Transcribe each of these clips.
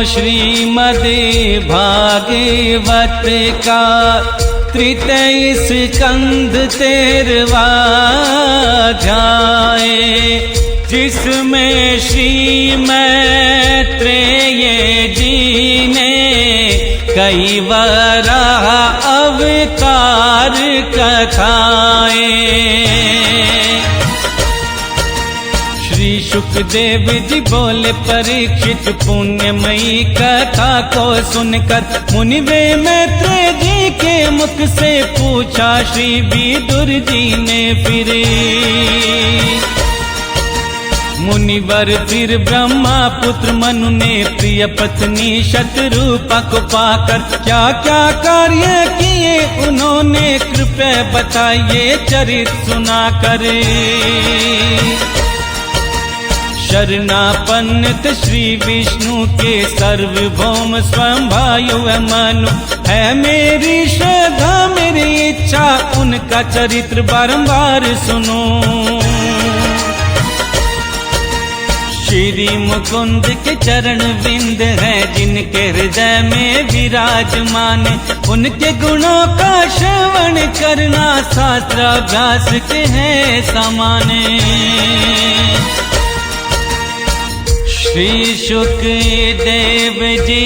श्रीमद् भागवत का 33 स्कंध 13वां अध्याय, जिसमें श्री मैत्रेय जी ने कई वराह अवतार कथाएं। श्री सुखदेव जी बोले, परीक्षित पुण्यमयी कथा को सुनकर मुनिवे मैत्रेय जी के मुख से पूछा। श्री विदुर जी ने फिर मुनिवर फिर ब्रह्मा पुत्र मनु ने प्रिय पत्नी शतरूपा को पाकर क्या क्या कार्य किए उन्होंने, कृपया बताइए चरित सुना करे। शरणापन्नत श्री विष्णु के सर्वभौम स्वयंभायु मनु है मेरी श्रद्धा मेरी इच्छा, उनका चरित्र बारंबार सुनो। श्री मुकुंद के चरण बिंद है जिनके हृदय में विराजमान, उनके गुणों का श्रवण करना शास्त्राभ्यास के है समान। श्री सुखदेव जी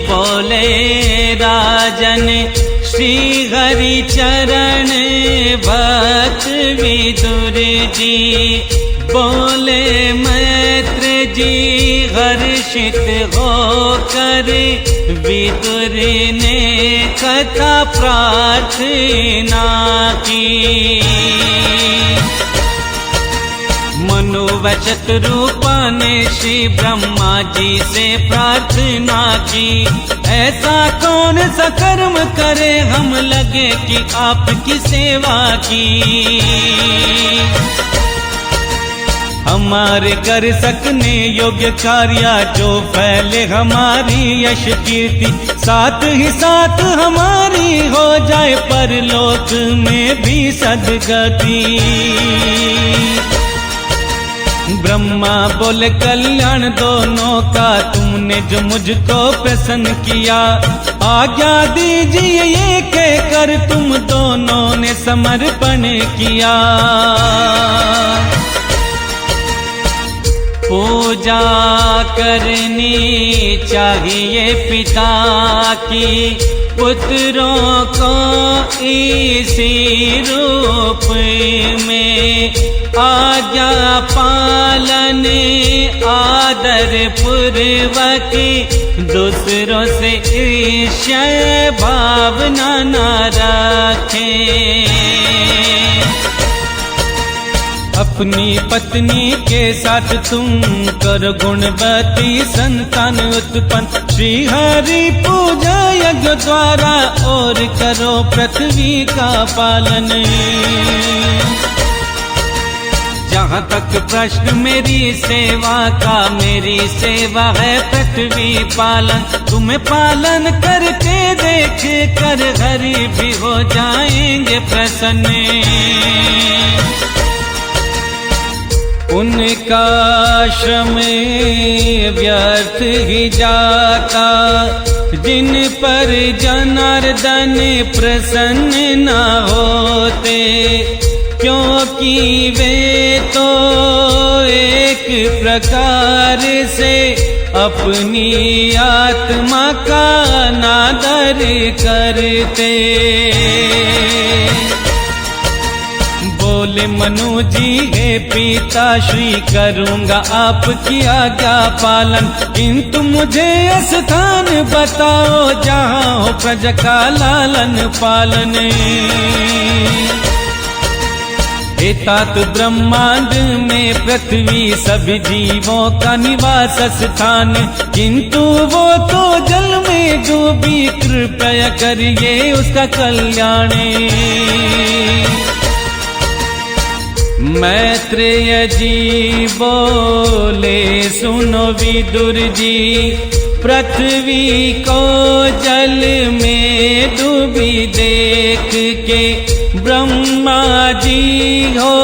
बोले, राजन श्री हरि चरण भक्त विदुर जी बोले, मैत्र जी हर्षित होकर विदुर ने कथा प्रार्थना की। मनु व शतरूपा ने श्री ब्रह्मा जी से प्रार्थना की, ऐसा कौन सा कर्म करे हम लगे कि आपकी सेवा की। हमारे कर सकने योग्य कार्य जो फैले हमारी यश कीर्ति, साथ ही साथ हमारी हो जाए परलोक में भी सद्गति। ब्रह्मा बोले, कल्याण दोनों का तुमने जो मुझको प्रसन्न किया, आज्ञा दीजिए ये कहकर तुम दोनों ने समर्पण किया। पूजा करनी चाहिए पिता की, पुत्रों को इसी रूप में, आज्ञा पालन आदर पूर्वक, दूसरों से ईर्ष्या भावना न रखें। अपनी पत्नी के साथ तुम करो गुणवती संतान उत्पन्न, श्री हरि पूजा यज्ञ द्वारा और करो पृथ्वी का पालन। जहाँ तक प्रश्न मेरी सेवा का, मेरी सेवा है पृथ्वी पालन, तुम्हें पालन करके देख कर हरि भी हो जाएंगे प्रसन्न। उनका श्रम व्यर्थ ही जाता, जिन पर जनार्दन प्रसन्न न होते, क्योंकि वे तो एक प्रकार से अपनी आत्मा का नादर करते। बोले मनु जी, हे पिता श्री करूँगा आपकी आज्ञा पालन, किंतु मुझे स्थान बताओ जहाँ हो प्रजा का लालन पालन। हे तात ब्रह्मांड में पृथ्वी सभी जीवों का निवास स्थान, किंतु वो तो जल में डूबी, कृपया करिए उसका कल्याण। मैत्रेय जी बोले, सुनो विदुर जी, पृथ्वी को जल में डूबी देख के ब्रह्मा जी हो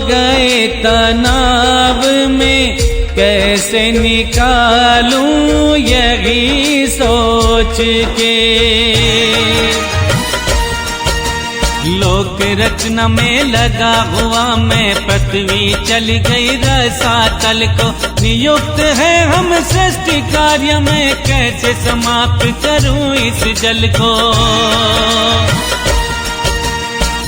गए तनाव में, कैसे निकालूं ये यही सोच के। लोक रचना में लगा हुआ मैं, पृथ्वी चली गई रसातल को। नियुक्त है हम सृष्टि कार्य में, कैसे समाप्त करूं इस जल को।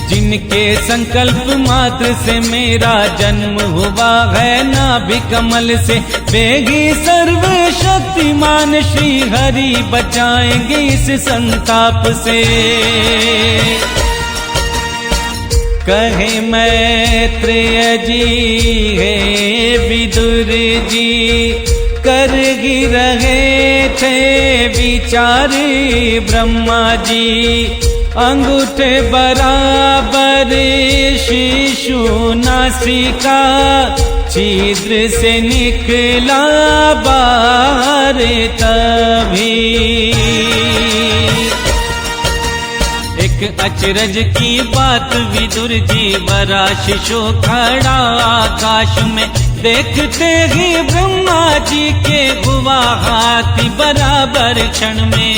जिनके संकल्प मात्र से मेरा जन्म हुआ है, नाभि कमल से वेगी सर्वशक्तिमान श्री हरि बचाएंगे इस संताप से। कहे मैत्रेय जी है विदुर जी, कर ही रहे थे विचार ब्रह्मा जी। अंगूठे बराबर शिशु नासिका, छिद्र से निकला बाहर तभी। एक अचरज की बात विदुर जी, बड़ा शिशु खड़ा आकाश में। देखते ही ब्रह्मा जी के हुआ हाथी बराबर क्षण में।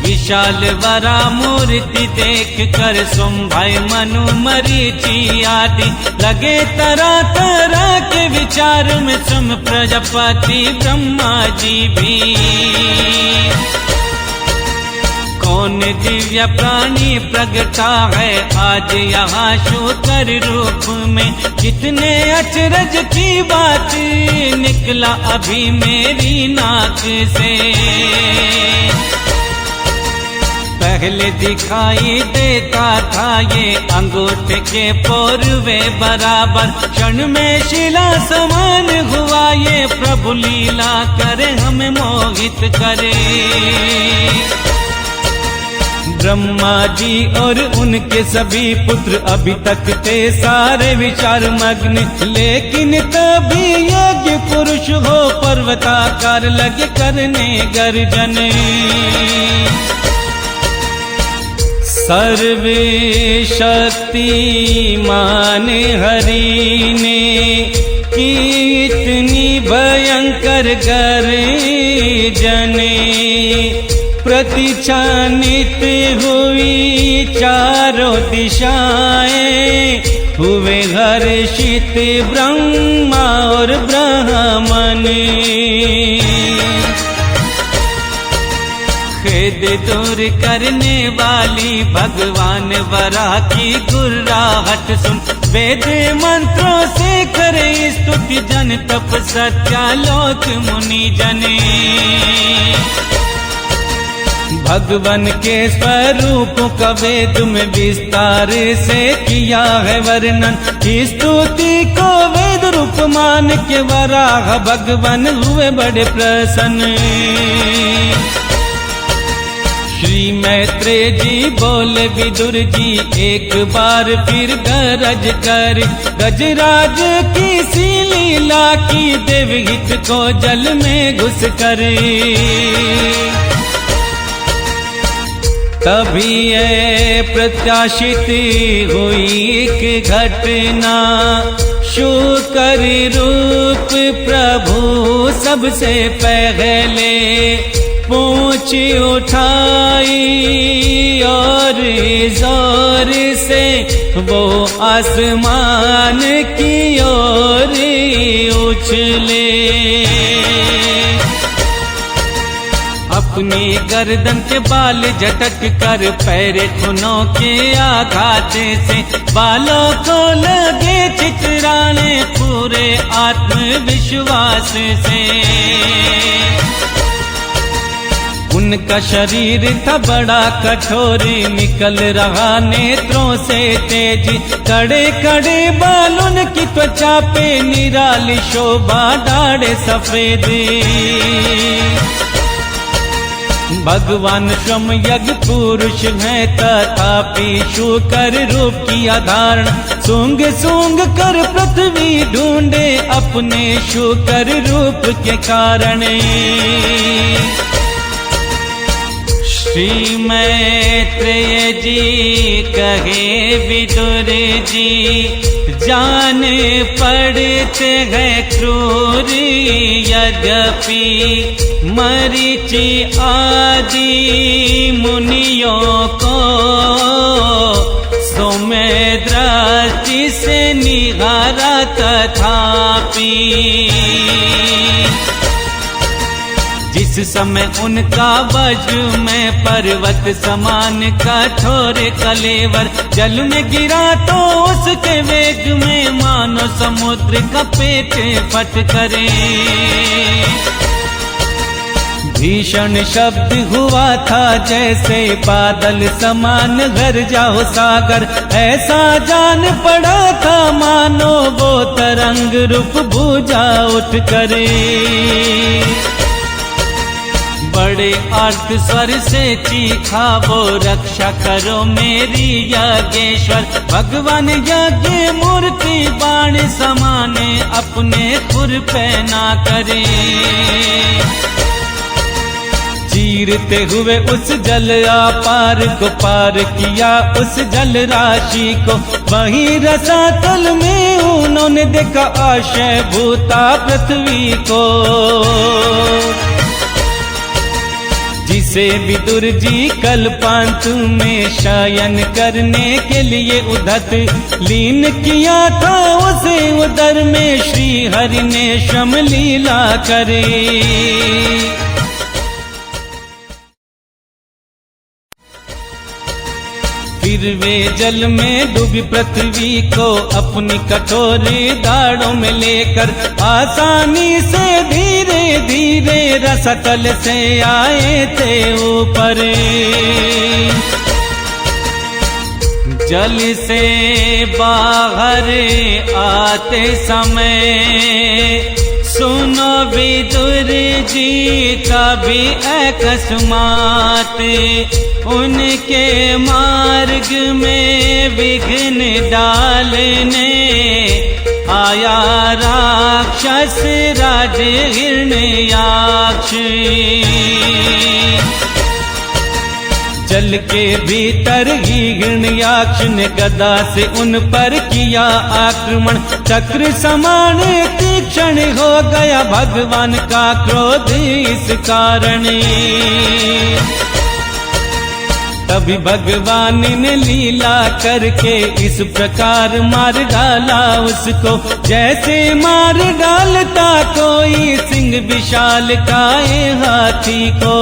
विशाल वरा मूर्ति देख कर सुम्भय मनु मरीचि आदि, लगे तरह तरह के विचार में। सुम प्रजापति ब्रह्मा जी भी, कौन दिव्य प्राणी प्रगटा है आज यहाँ शूकर रूप में। कितने अचरज की बात निकला अभी मेरी नाक से। पहले दिखाई देता था ये अंगूठे के पोरवे बराबर, क्षण में शिला समान हुआ ये। प्रभु लीला करे हमें मोहित करे। ब्रह्मा जी और उनके सभी पुत्र अभी तक थे सारे विचार मग्न, लेकिन तभी यज्ञ पुरुष हो पर्वताकार लगे करने गर्जन। सर्वे शक्तिमान हरि ने की इतनी भयंकर गर्जने। प्रतिक्षानित हुई चारों दिशाएं, हुए हर्षित ब्रह्मा और ब्राह्मण। खेद दूर करने वाली भगवान वराह की गुर्राहट सुन। वेद मंत्रों से करे स्तुति जन, तप सत्यालोक मुनि जने। भगवान के स्वरूपों का वेद में विस्तार से किया है वर्णन। स्तुति को वेद रूप मान के वराह भगवान हुए बड़े प्रसन्न। श्री मैत्रेय जी बोले विदुर जी, एक बार फिर गरज कर। गजराज की सी लीला की, देवहित को जल में घुस कर। तभी ये प्रत्याशित हुई एक घटना, शूकर रूप प्रभु सबसे पहले पूंछ उठाई और जोर से वो आसमान की ओर उछले। अपनी गर्दन के बाल झटक कर पैर खुनों के आघात से बालों को लगे चितराने पूरे आत्मविश्वास से। उनका शरीर था बड़ा कठोर, निकल रहा नेत्रों से तेज। कड़े कड़े बालों की त्वचा पे निराली शोभा डाढ़े सफेद। भगवान श्रम यज्ञ पुरुष है तथापि शूकर रूप की अधारण। सूंघ सूंघ कर पृथ्वी ढूंढे अपने शूकर रूप के कारण। श्री मैत्रेय जी कहे विदुर जी, जाने पड़ते हैं क्रूर यद्यपि मरीचि आदि मुनियों को, सो मैं दृष्टि से निहारा तथापि जिस समय उनका वज में पर्वत समान कठोर कलेवर जल में गिरा तो उसके वेग में मानो समुद्र का पेट फट करे। भीषण शब्द हुआ था जैसे बादल समान घर जाओ सागर, ऐसा जान पड़ा था मानो वो तरंग रूप भुजा उठ करे। बड़े अर्थ स्वर से चीखा वो रक्षा करो मेरी याज्ञेश्वर, भगवान यज्ञ मूर्ति बाण समाने अपने खुर पे ना करे। चीरते हुए उस जल अपार को पार किया उस जल राशि को, वहीं रसातल में उन्होंने देखा आशय भूता पृथ्वी को। जिसे विदुर जी कल्पांत में शयन करने के लिए उधत लीन किया था, उसे उदर में श्री हरि ने शम लीला करे। फिर वे जल में डूबी पृथ्वी को अपनी कठोर दाढ़ों में लेकर आसानी से धीरे धीरे रसतल से आए थे ऊपर। जल से बाहर आते समय सुनो विदुर जी तभी अकस्मात उनके मार्ग में विघ्न डालने आया राक्षस राज हिरण्याक्ष। जल के भीतर ही हिरण्याक्ष ने गदा से उन पर किया आक्रमण, चक्र समान तीक्ष्ण हो गया भगवान का क्रोध इस कारण। तभी भगवान ने लीला करके इस प्रकार मार डाला उसको, जैसे मार डालता कोई सिंह विशाल काय हाथी को।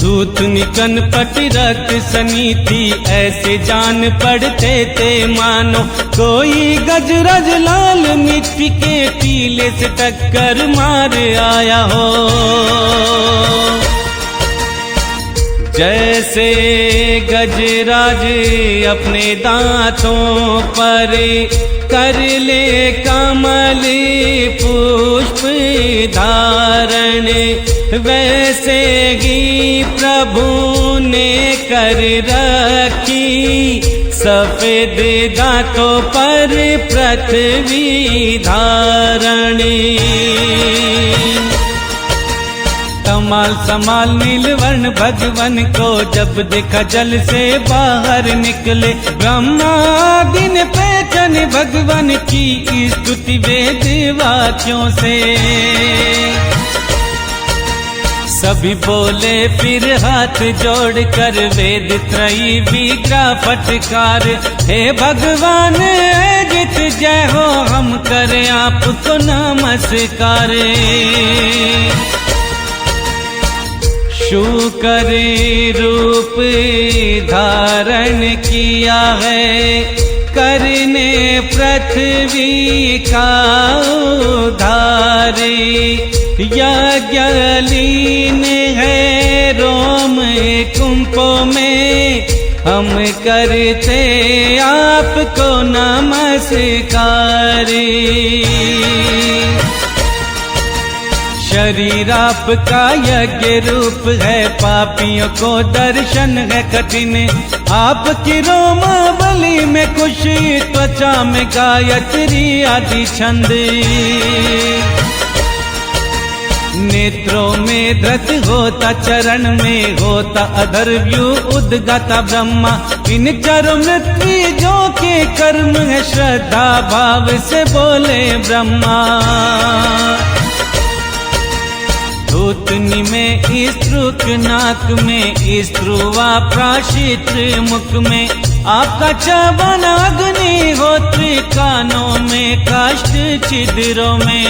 दूत निकन पट रक्त सनीति ऐसे जान पड़ते थे मानो कोई गजरज लाल मिट्टी के टीले से टक्कर मार आया हो। जैसे गजराज अपने दांतों पर कर ले कमल पुष्प धारण, वैसे ही प्रभु ने कर रखी सफेद दांतों पर पृथ्वी धारणी। कमाल समाल नीलवर्ण भगवन को जब देखा जल से बाहर निकले, ब्रह्मा दिन पहचान भगवान की स्तुति वेद वाक्यों से। सभी बोले फिर हाथ जोड़कर वेद त्रयी विग्रह फटकार, हे भगवान जित जय हो हम करें आपको नमस्कार। शुकर रूप धारण किया है करने पृथ्वी का उद्धार, यज्ञलीन है रोम कुंभों में हम करते आपको नमस्कार। शरीर आपका यज्ञ रूप है, पापियों को दर्शन है कठिन, आपकी रोमावली में कुछ त्वचा में गायत्री आदि छंद, नेत्रों में धृत होता चरण में होता अधर व्यू उद्गाता ब्रह्मा। इन चारों मृत्युजों के कर्म है श्रद्धा भाव से बोले ब्रह्मा। धूतनी में स्त्रुक नाक में स्त्रुवा प्राशित मुख में आपका चवन अग्निहोत्र कानों में काष्ठ छिद्रों में।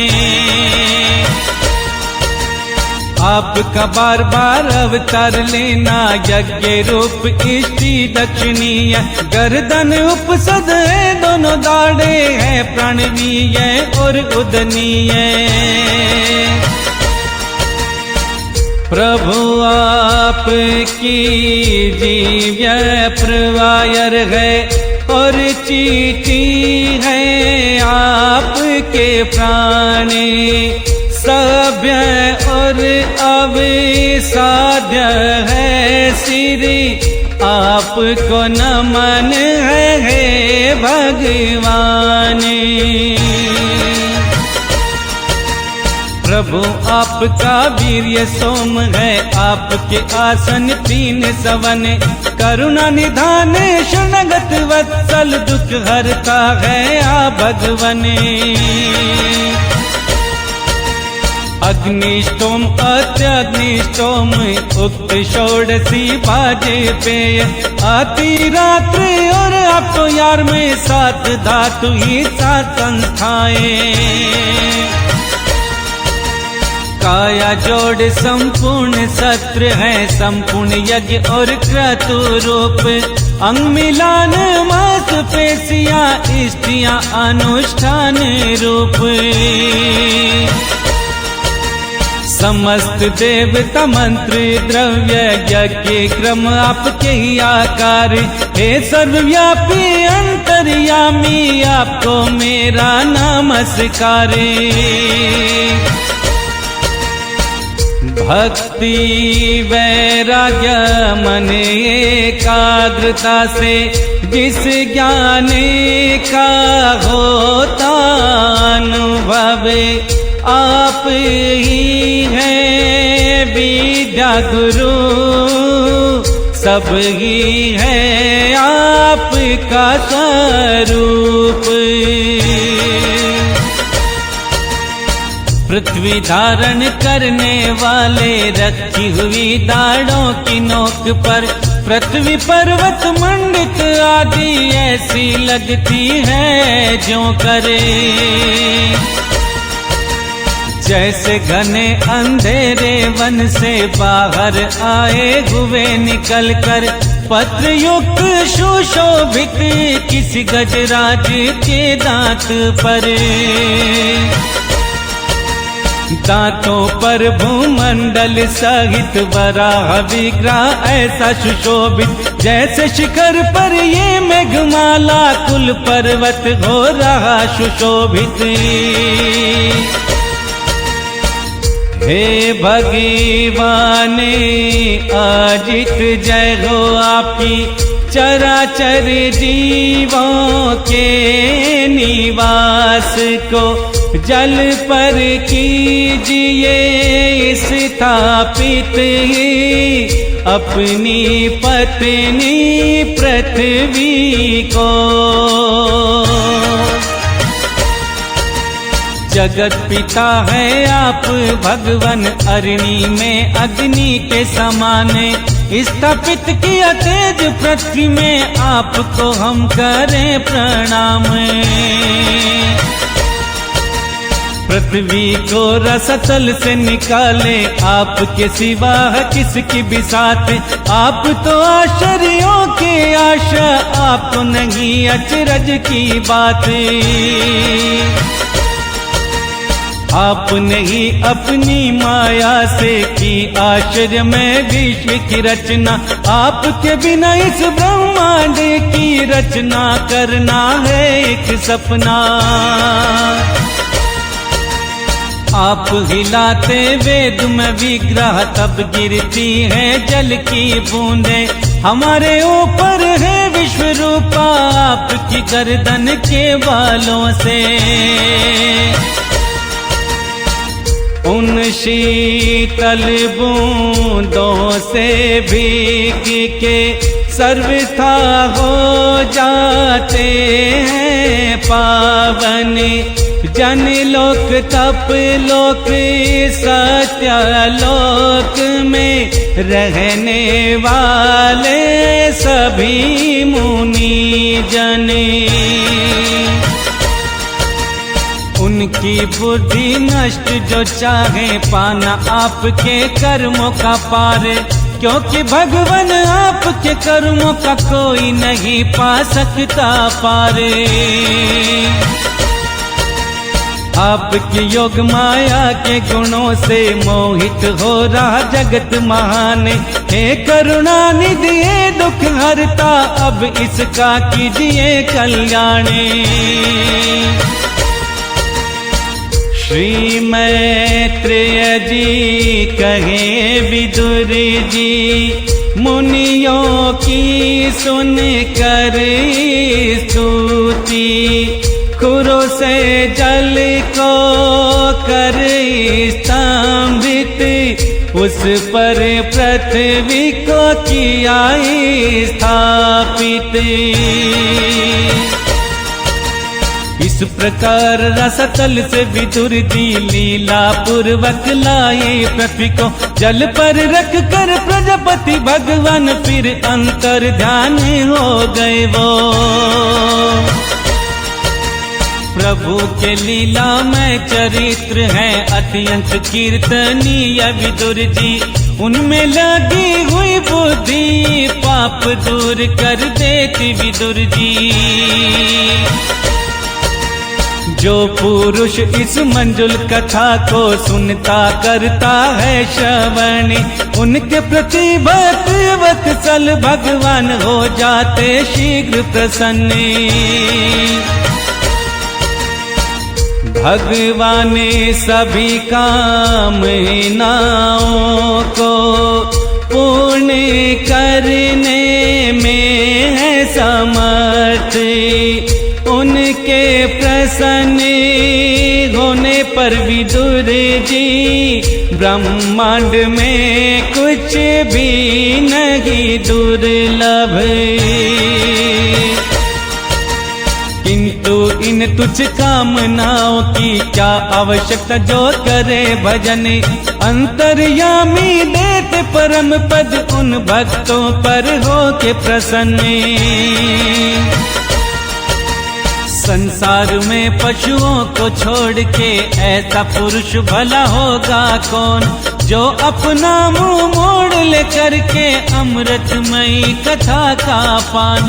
आपका बार बार अवतार लेना यज्ञ रूप इष्टि दक्षिणीय। गर्दन उपसद है दोनों दाढ़े है प्राणवीय और उदनीय। प्रभु आपकी दिव्य प्रवायर है और चीटी है आपके प्राणी। सभ्य और अविसाध्य है श्री आपको नमन है भगवान। प्रभु आपका वीर्य सोम है आपके आसन तीन सवन। करुणा निधान शरणगत वत्सल दुख हरता है आ भगवन। अग्निष्टोम अत्यग्निष्टोम उक्त षोडशी बाजे पेय। आती रात्र और आपको यार में सात धातु ही सात संस्थाएं। काया जोड़ संपूर्ण सत्र है संपूर्ण यज्ञ और क्रतु रूप। अंग मिलान मास पेशियां इष्टियां अनुष्ठान रूप। समस्त देवता मंत्र द्रव्य यज्ञ क्रम आपके ही आकार। हे सर्वव्यापी अंतर्यामी आपको मेरा नमस्कार। भक्ति वैराग्य मन एकाग्रता से जिस ज्ञान का होता अनुभव। आप ही हैं विद्या गुरु सब ही है आपका स्वरूप। पृथ्वी धारण करने वाले रखी हुई दाढ़ों की नोक पर। पृथ्वी पर्वत मंडित आदि ऐसी लगती है जो करे। जैसे घने अंधेरे वन से बाहर आए हुए निकल कर। पत्र युक्त सुशोभित किसी गजराज के दांत पर। दांतों पर भूमंडल सहित वराह विग्रह ऐसा सुशोभित। जैसे शिखर पर ये मेघमाला कुल पर्वत हो रहा सुशोभित। हे भगवान अजित जय हो आपकी। चराचर जीवों के निवास को जल पर कीजिए स्थापित। अपनी पत्नी पृथ्वी को। जगत पिता है आप भगवन अग्नि में अग्नि के समान। स्थापित किया तेज पृथ्वी में आपको हम करें प्रणाम। पृथ्वी को रसतल से निकाले आपके सिवा किसकी बिसात। आप तो आश्चर्यों के आशा आपको नहीं अचरज की बात। आपने ही अपनी माया से की आश्चर्य में विश्व की रचना। आपके बिना इस ब्रह्मांड की रचना करना है एक सपना। आप हिलाते वेद में विग्रह तब गिरती है जल की बूंदे। हमारे ऊपर है विश्व रूपा आपकी गर्दन के बालों से। उन शीतल बूंदों से भीग के सर्वथा हो जाते हैं पावन। जन लोक तप लोक सत्यलोक में रहने वाले सभी मुनि जन। उनकी बुद्धि नष्ट जो चाहे पाना आपके कर्मों का पार, क्योंकि भगवान आपके कर्मों का कोई नहीं पा सकता पार। आपके योग माया के गुणों से मोहित हो रहा जगत महान। हे करुणा निधि हे दुख हरता, अब इसका कीजिए कल्याण। श्री मैत्रेय जी कहे विदुर जी, मुनियों की सुन कर स्तुति। खुरों से जल को कर स्तंभित, उस पर पृथ्वी को किया स्थापित। इस प्रकार रसतल से विदुर जी लीला पूर्वक लाए पृथ्वी को, जल पर रख कर प्रजापति भगवान फिर अंतर ध्यान हो गए वो। प्रभु के लीला में चरित्र है अत्यंत कीर्तनीय विदुर जी। उनमें लगी हुई बुद्धि पाप दूर कर देती विदुर जी। जो पुरुष इस मंजुल कथा को सुनता करता है श्रवण, उनके प्रति भक्ति वत्सल भगवान हो जाते शीघ्र प्रसन्न। भगवान सभी कामनाओं को पूर्ण करने में है समर्थ। उनके प्रसन्न होने पर विदुर जी ब्रह्मांड में कुछ भी नहीं दुर्लभ। किंतु इन तुच्छ कामनाओं की क्या आवश्यकता, जो करे भजन। अंतर्यामी देते परम पद उन भक्तों पर हो के प्रसन्न। संसार में पशुओं को छोड़ के ऐसा पुरुष भला होगा कौन, जो अपना मुंह मोड़ ले करके अमृतमयी कथा का पान।